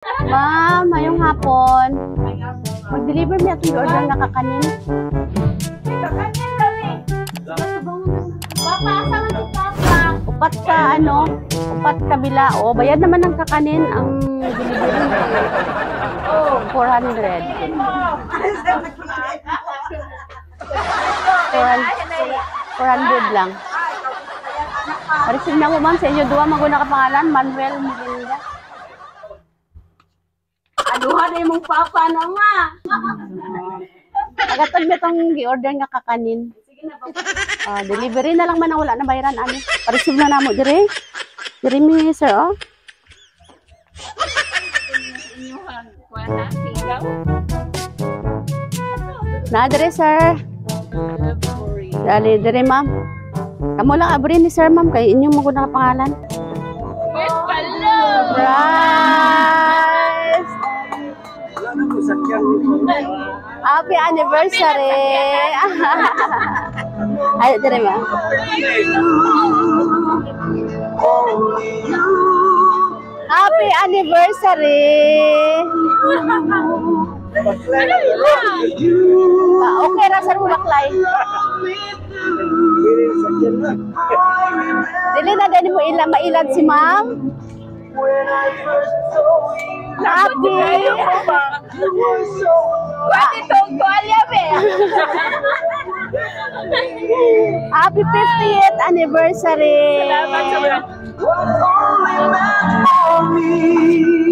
Ma'am, ngayong hapon. Mag-deliver mo yung order na kakanin. Kakanin kami. Papa, asawa si Papa. Upat ka, upat kabila. O, bayad naman ng kakanin ang delivery. Oh, 400. 400 lang. Parisig na mo, ma'am. Sa inyo, duwa maguna ka pangalan. Manuel Mirinda. Anuhan na yung Papa na nga. Agatod mo itong gi-order nga kakanin. Delivery na lang man ang wala na bayaran. Parisig na namo, dire. Dire mi, sir, oh. Na, dire, sir. Dali, dire, ma'am. Kamu lang abri ni sir, ma'am. Kaya inyong maguna ka pangalan. Surprise! Happy anniversary! Ayo, dire, ma'am. Happy anniversary! Okay ra sir baklay. Dili na din mo mailad si ma'am. Happy. Happy 50th anniversary.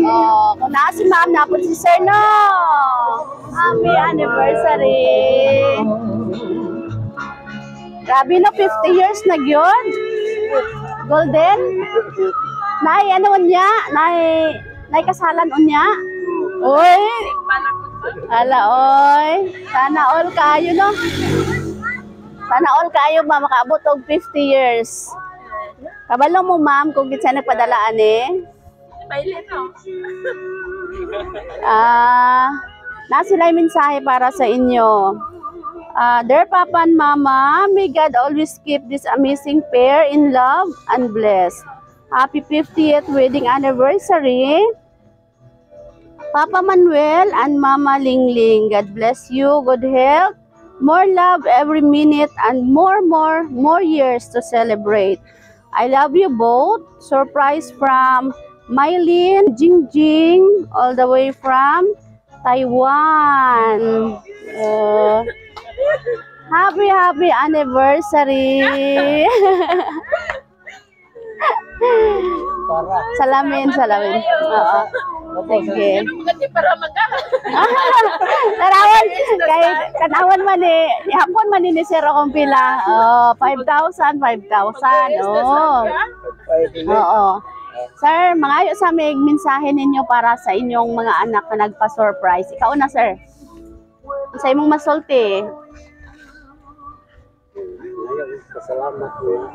Oh, kung na si ma'am, napon si sir, no? Happy anniversary! Grabe, no? 50 years na yun? Golden? Nay, ano unya? Nay kasalan unya? Uy! Ala, oy! Sana all kayo, no? Sana all kayo ba makaabot og 50 years? Kabalo mo, ma'am, kung kitsa nagpadalaan nasila'y mensahe para sa inyo. Dear Papa and Mama, may God always keep this amazing pair in love and blessed. Happy 50th wedding anniversary. Papa Manuel and Mama Lingling, God bless you, good health, more love every minute, and more years to celebrate. I love you both. Surprise from Mylene Jingjing, all the way from Taiwan. Happy anniversary. Salamin. Oo. Sige. Tanawan man hapon man ni Sir akong pila. 5,000. Oo. Sir, mangayo sa may mensahe ninyo para sa inyong mga anak na nagpa-surprise. Ikaw na, sir. Sa imong masulti. Salamat po.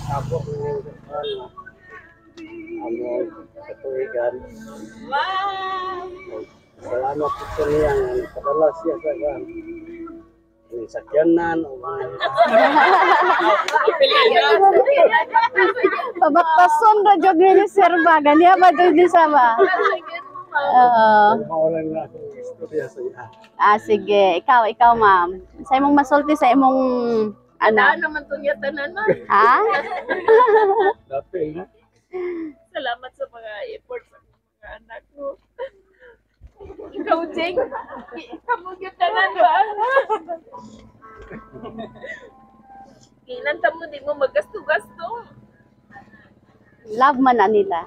Ako po yung katuwigan. Salamat po sa niyang padala siya sa gan. Sakyanan o pabaktason na jog ni sir ba ganiya ba di sama. Maulan na akong istorya sa iya. Sige, ikaw ma'am. Sa imong masulti sa imong anak. Naman to niya tanan man. Ha? Dati. Salamat sa mga effort sa mga anak ko. Ikaw, Jeng, kamugit tanan ba? Kinanta mo, di mo magasto-gasto. Love man na nila.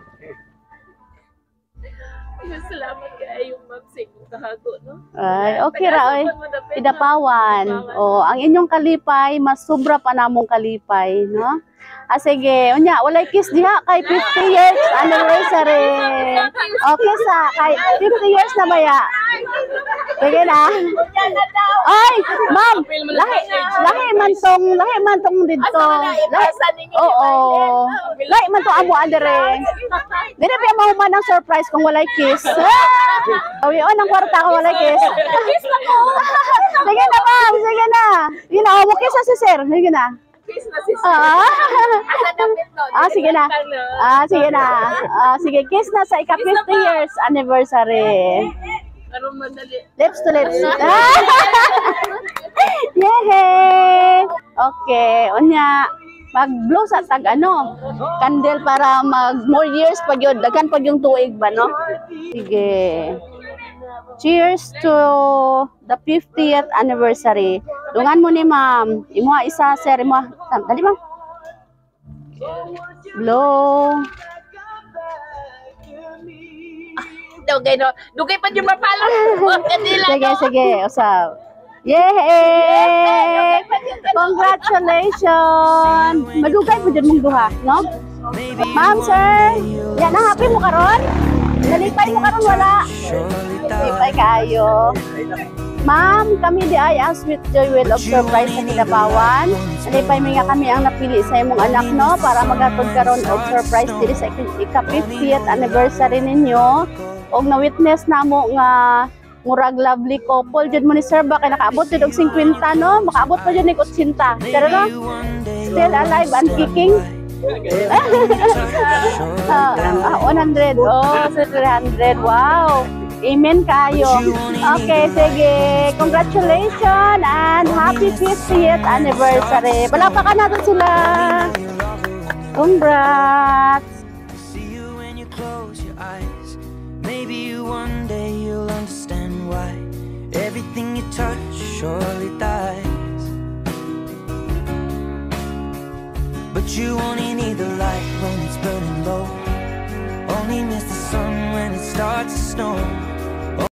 Salamat kayo, ma'am, sa inyong kahago, no? Ay, okay ra oy. Idapawan. Ang inyong kalipay mas sobra pa namong kalipay, no? Sige, unya walay kiss diha kay 50 years anniversary. Okay sa kay 50 years na baya. Sige na. Ay, ma'am, lahi man tong dito. Oo. Lahi man tong amo andere. Dili pa mo man ang surprise kung walay kiss. Awi on ang kwarta ko walay kiss. Sige na, ma'am, sige na. Yun na, mo kiss si sir. Sige na. kiss na si Sir. Ah, Sa dapit no. sige na. Sige na. Sige, kiss na sa ika-50 years anniversary. Karon madali. Lips to lips. Yehey! Okay, unya. Mag-blow sa tag ano, candle para mag more years pag yun, daghan pag yung tuig ba, no? Sige. Cheers to the 50th anniversary. Dungan mo ni ma'am. Imuha isa, sir. Imuha. Dali ma'am. Blow. Dugay pa yung mapalo. Sige, sige. Usap. Yay! Congratulations! Madugay po dyan mong duha, no? Ma'am, sir. Yan, happy mo karon? Nalipay mo karon wala? Nalipay kayo. Ma'am, kami di ay ang Sweet Joy Wheel of Surprise sa Kidapawan. Nalipay mi nga kami ang napili sa imong anak, no? Para magatod karon og surprise diri sa ika-50th anniversary ninyo. Og na-witness namo nga murag lovely couple jud mo ni sir ba kay nakaabot jud og 50 no makaabot pa jud ning 80 pero no still alive and kicking 100 oh 300 wow amen kayo okay sige congratulations and happy 50th anniversary palakpakan natin sila congrats. Maybe one day you'll understand why everything you touch surely dies. But you only need the light when it's burning low. Only miss the sun when it starts to snow.